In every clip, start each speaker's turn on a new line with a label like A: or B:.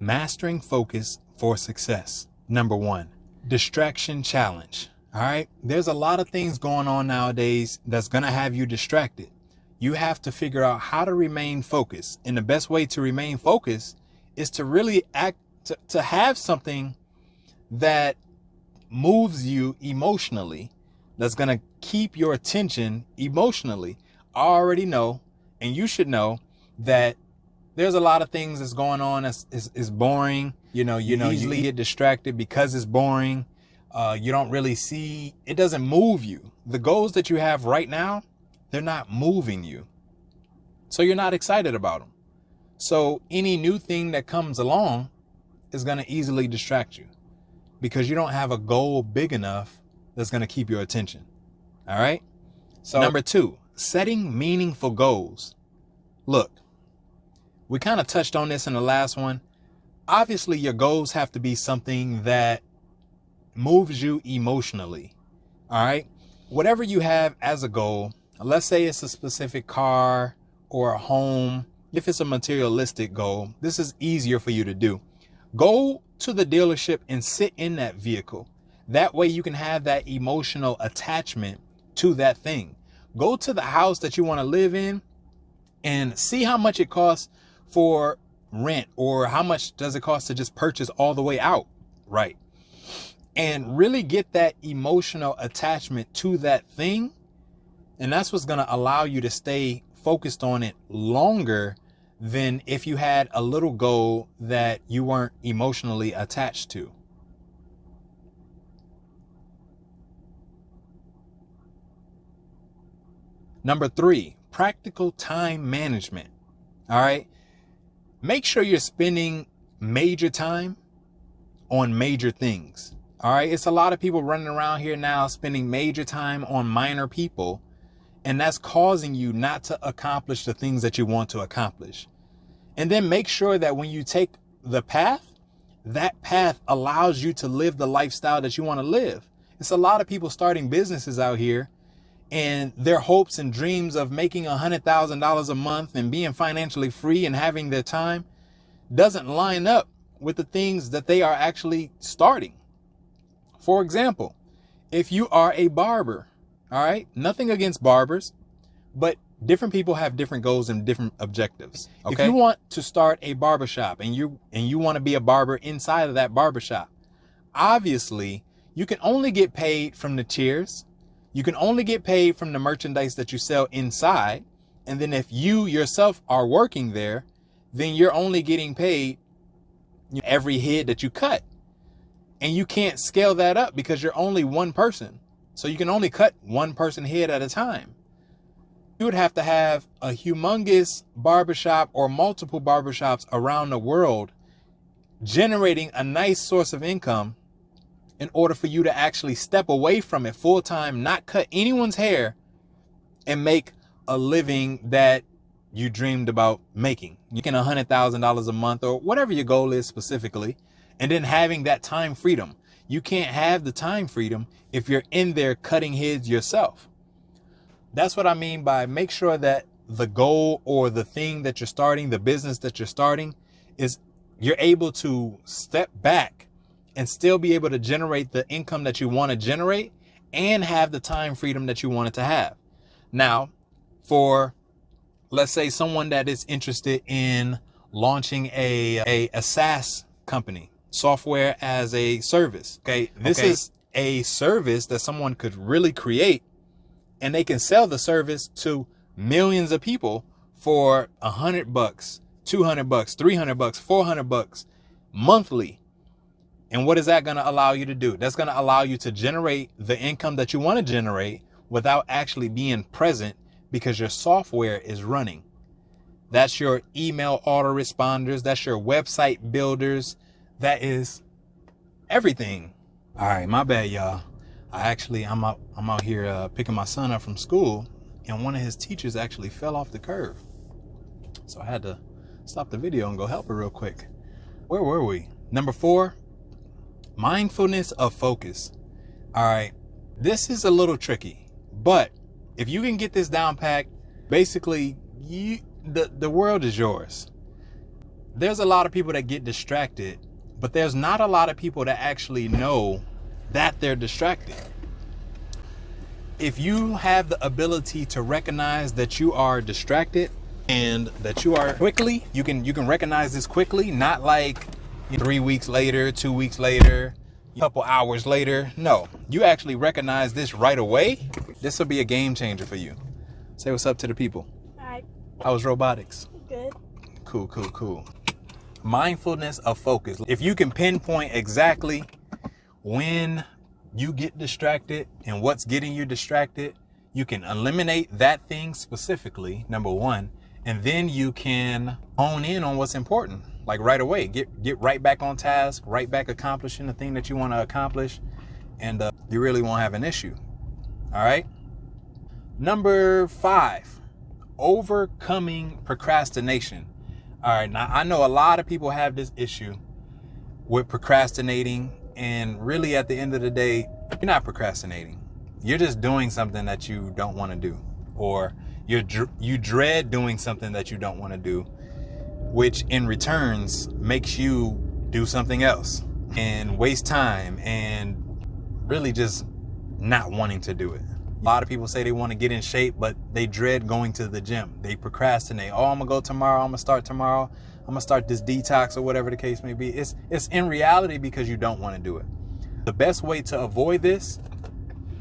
A: Mastering focus for success. Number 1, distraction challenge. All right. There's a lot of things going on nowadays that's going to have you distracted. You have to figure out how to remain focused. And the best way to remain focused is to really to have something that moves you emotionally, that's going to keep your attention emotionally. I already know, and you should know, that there's a lot of things that's going on that's is boring. You easily get distracted because it's boring. You don't really see, it doesn't move you. The goals that you have right now, they're not moving you. So you're not excited about them. So any new thing that comes along is going to easily distract you because you don't have a goal big enough that's going to keep your attention. All right. So number 2, setting meaningful goals. Look, we kind of touched on this in the last one. Obviously, your goals have to be something that moves you emotionally. All right. Whatever you have as a goal, let's say it's a specific car or a home. If it's a materialistic goal, this is easier for you to do. Go to the dealership and sit in that vehicle. That way you can have that emotional attachment to that thing. Go to the house that you want to live in and see how much it costs for rent, or how much does it cost to just purchase all the way out, right? And really get that emotional attachment to that thing. And that's what's going to allow you to stay focused on it longer than if you had a little goal that you weren't emotionally attached to. Number 3, practical time management. All right. Make sure you're spending major time on major things. All right. It's a lot of people running around here now spending major time on minor people. And that's causing you not to accomplish the things that you want to accomplish. And then make sure that when you take the path, that path allows you to live the lifestyle that you want to live. It's a lot of people starting businesses out here, and their hopes and dreams of making $100,000 a month and being financially free and having their time doesn't line up with the things that they are actually starting. For example, if you are a barber, all right, nothing against barbers, but different people have different goals and different objectives. Okay? If you want to start a barbershop and you want to be a barber inside of that barbershop, obviously you can only get paid from the chairs. You can only get paid from the merchandise that you sell inside. And then if you yourself are working there, then you're only getting paid every head that you cut. And you can't scale that up because you're only one person. So you can only cut one person head at a time. You would have to have a humongous barbershop or multiple barbershops around the world generating a nice source of income in order for you to actually step away from it full time, not cut anyone's hair, and make a living that you dreamed about making. You can $100,000 a month or whatever your goal is specifically, and then having that time freedom. You can't have the time freedom if you're in there cutting heads yourself. That's what I mean by make sure that the goal or the thing that you're starting, the business that you're starting, is you're able to step back and still be able to generate the income that you want to generate and have the time freedom that you want it to have. Now, for, let's say, someone that is interested in launching a SaaS company, software as a service. Okay. This is a service that someone could really create, and they can sell the service to millions of people for $100, $200, $300, $400 monthly. And what is that going to allow you to do? That's going to allow you to generate the income that you want to generate without actually being present because your software is running. That's your email autoresponders. That's your website builders. That is everything. All right, my bad, y'all. I'm out here picking my son up from school, and one of his teachers actually fell off the curb. So I had to stop the video and go help her real quick. Where were we? Number 4, mindfulness of focus. All right, this is a little tricky, but if you can get this down packed, basically the world is yours. there's a lot of people that get distracted, but there's not a lot of people that actually know that they're distracted. If you have the ability to recognize that you are distracted and that you are quickly, you can recognize this quickly, not like 3 weeks later, 2 weeks later, a couple hours later. No, you actually recognize this right away. This will be a game changer for you. Say what's up to the people.
B: Hi.
A: How was robotics?
B: Good.
A: Cool. Mindfulness of focus. If you can pinpoint exactly when you get distracted and what's getting you distracted, you can eliminate that thing specifically, number one, and then you can hone in on what's important, like right away. Get right back on task, right back accomplishing the thing that you want to accomplish, and you really won't have an issue. All right. Number 5, overcoming procrastination. All right, now I know a lot of people have this issue with procrastinating, and really at the end of the day, you're not procrastinating. You're just doing something that you don't want to do, or you dread doing something that you don't want to do, which in returns makes you do something else and waste time and really just not wanting to do it. A lot of people say they want to get in shape, but they dread going to the gym. They procrastinate. Oh, I'm going to go tomorrow. I'm going to start tomorrow. I'm going to start this detox or whatever the case may be. It's in reality because you don't want to do it. The best way to avoid this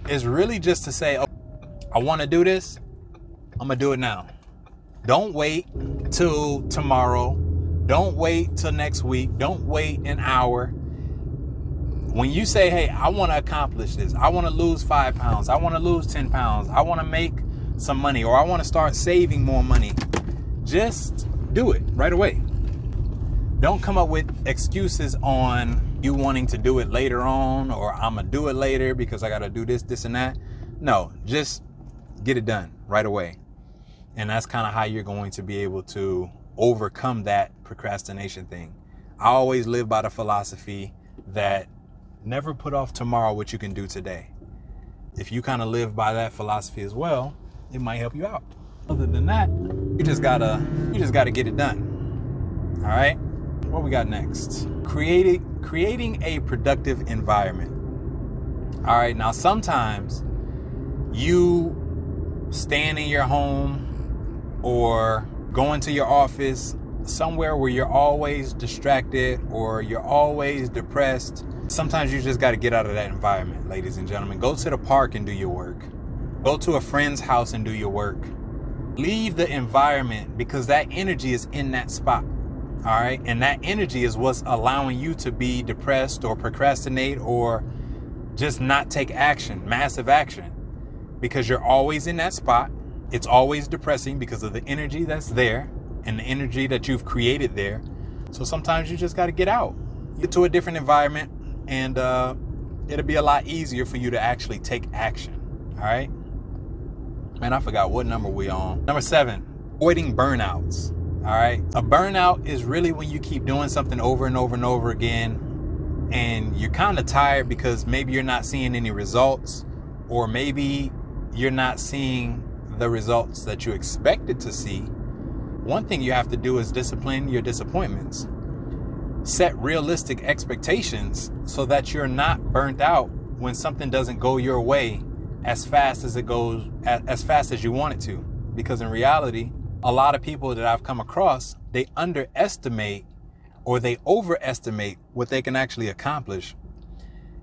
A: is really just to say, oh, I want to do this. I'm going to do it now. Don't wait till tomorrow. Don't wait till next week. Don't wait an hour. When you say, hey, I want to accomplish this, I want to lose 5 pounds, I want to lose 10 pounds, I want to make some money, or I want to start saving more money, just do it right away. Don't come up with excuses on you wanting to do it later on, or I'm going to do it later because I got to do this and that. No, just get it done right away. And that's kind of how you're going to be able to overcome that procrastination thing. I always live by the philosophy that never put off tomorrow what you can do today. If you kind of live by that philosophy as well, it might help you out. Other than that, you just gotta get it done. All right. What we got next? Creating a productive environment. All right. Now, sometimes you staying in your home or going to your office, somewhere where you're always distracted or you're always depressed. Sometimes you just got to get out of that environment, ladies and gentlemen. Go to the park and do your work. Go to a friend's house and do your work. Leave the environment, because that energy is in that spot. All right. And that energy is what's allowing you to be depressed or procrastinate or just not take action, massive action, because you're always in that spot. It's always depressing because of the energy that's there and the energy that you've created there. So sometimes you just got to get out, get to a different environment, and it'll be a lot easier for you to actually take action. All right. Man, I forgot what number we on. Number 7, avoiding burnouts. All right. A burnout is really when you keep doing something over and over and over again, and you're kind of tired because maybe you're not seeing any results, or maybe you're not seeing the results that you expected to see. One thing you have to do is discipline your disappointments. Set realistic expectations so that you're not burnt out when something doesn't go your way as fast as it goes, as fast as you want it to. Because in reality, a lot of people that I've come across, they underestimate or they overestimate what they can actually accomplish.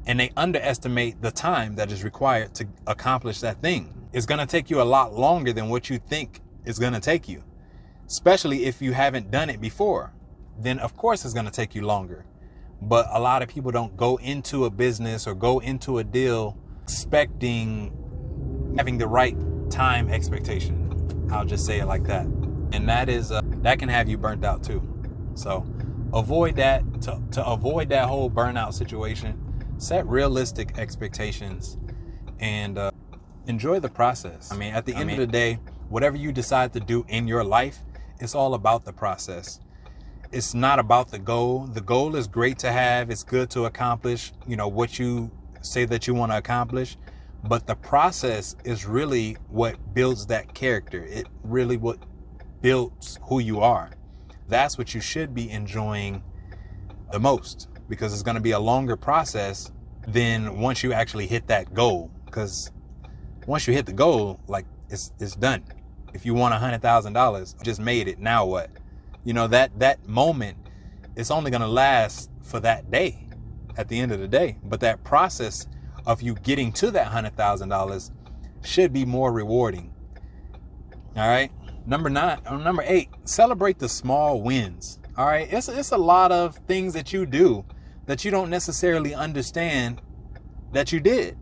A: And they underestimate the time that is required to accomplish that thing. It's going to take you a lot longer than what you think it's going to take you. Especially if you haven't done it before, then of course it's going to take you longer. But a lot of people don't go into a business or go into a deal expecting having the right time expectation. I'll just say it like that. And that is that can have you burnt out too. So avoid that. To avoid that whole burnout situation, set realistic expectations and enjoy the process. I mean, at the end of the day, whatever you decide to do in your life, it's all about the process. It's not about the goal. The goal is great to have. It's good to accomplish, what you say that you want to accomplish. But the process is really what builds that character. It really what builds who you are. that's what you should be enjoying the most, because it's going to be a longer process than once you actually hit that goal. Because once you hit the goal, like it's done. If you want $100,000, just made it. Now what? You know, that moment, it's only going to last for that day at the end of the day. But that process of you getting to that $100,000 should be more rewarding. All right. Number 8, celebrate the small wins. All right. It's a lot of things that you do that you don't necessarily understand that you did.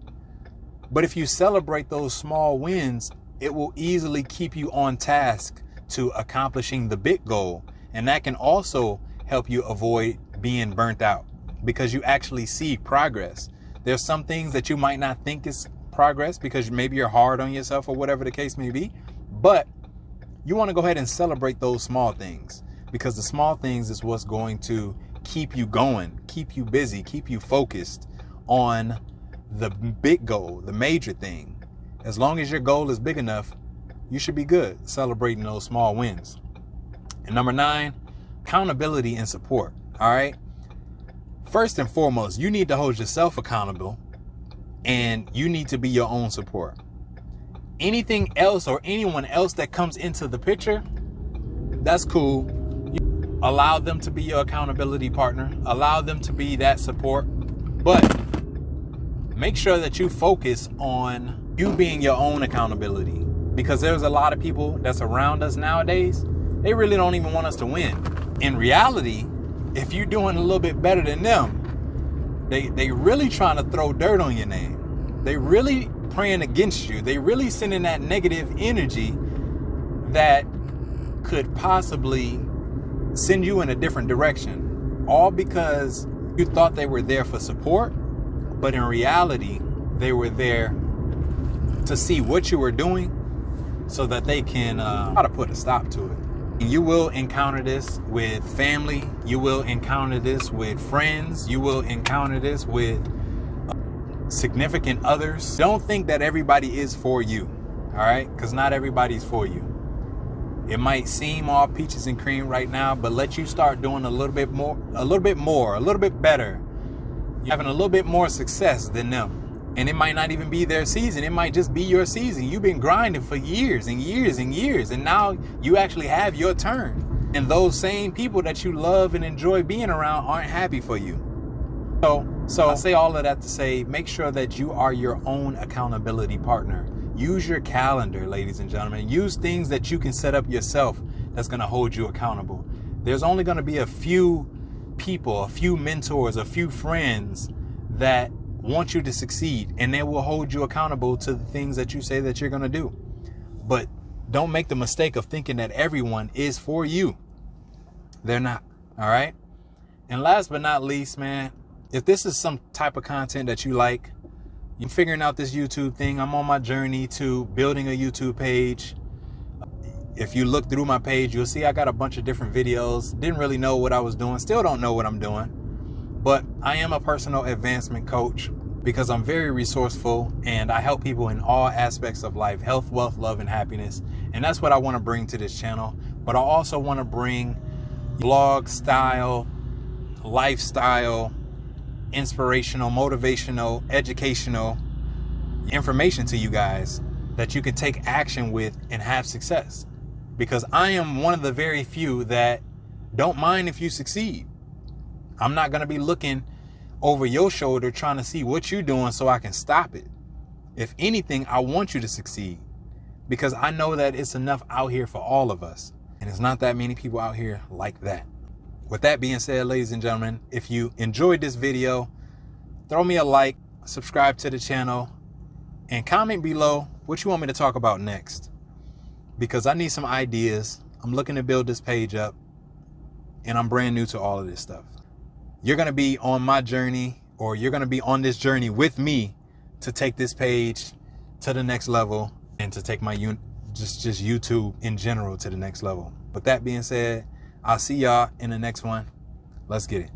A: But if you celebrate those small wins, it will easily keep you on task to accomplishing the big goal. And that can also help you avoid being burnt out, because you actually see progress. There's some things that you might not think is progress because maybe you're hard on yourself or whatever the case may be. But you want to go ahead and celebrate those small things, because the small things is what's going to keep you going, keep you busy, keep you focused on the big goal, the major thing. As long as your goal is big enough, you should be good celebrating those small wins. And number 9, accountability and support. All right. First and foremost, you need to hold yourself accountable, and you need to be your own support. Anything else or anyone else that comes into the picture, that's cool. You allow them to be your accountability partner. Allow them to be that support. But make sure that you focus on you being your own accountability, because there's a lot of people that's around us nowadays. They really don't even want us to win. In reality, if you're doing a little bit better than them, they really trying to throw dirt on your name. They really praying against you. They really sending that negative energy that could possibly send you in a different direction, all because you thought they were there for support, but in reality, they were there to see what you were doing so that they can try to put a stop to it. You will encounter this with family. You will encounter this with friends. You will encounter this with significant others. Don't think that everybody is for you, all right? Because not everybody's for you. It might seem all peaches and cream right now, but let you start doing a little bit better. You're having a little bit more success than them. And it might not even be their season. It might just be your season. You've been grinding for years and years and years, and now you actually have your turn. And those same people that you love and enjoy being around aren't happy for you. So I say all of that to say, make sure that you are your own accountability partner. Use your calendar, ladies and gentlemen. Use things that you can set up yourself that's going to hold you accountable. There's only going to be a few people, a few mentors, a few friends that want you to succeed, and they will hold you accountable to the things that you say that you're going to do. But don't make the mistake of thinking that everyone is for you. They're not. All right. And last but not least, man, if this is some type of content that you like, you're figuring out this YouTube thing, I'm on my journey to building a YouTube page. If you look through my page, you'll see I got a bunch of different videos. Didn't really know what I was doing. Still don't know what I'm doing. But I am a personal advancement coach because I'm very resourceful, and I help people in all aspects of life: health, wealth, love, and happiness. And that's what I want to bring to this channel. But I also want to bring vlog style, lifestyle, inspirational, motivational, educational information to you guys that you can take action with and have success. Because I am one of the very few that don't mind if you succeed. I'm not going to be looking over your shoulder trying to see what you're doing so I can stop it. If anything, I want you to succeed, because I know that it's enough out here for all of us. And it's not that many people out here like that. With that being said, ladies and gentlemen, if you enjoyed this video, throw me a like, subscribe to the channel, and comment below what you want me to talk about next. Because I need some ideas. I'm looking to build this page up, and I'm brand new to all of this stuff. You're going to be on my journey, or you're going to be on this journey with me to take this page to the next level, and to take my just YouTube in general to the next level. With that being said, I'll see y'all in the next one. Let's get it.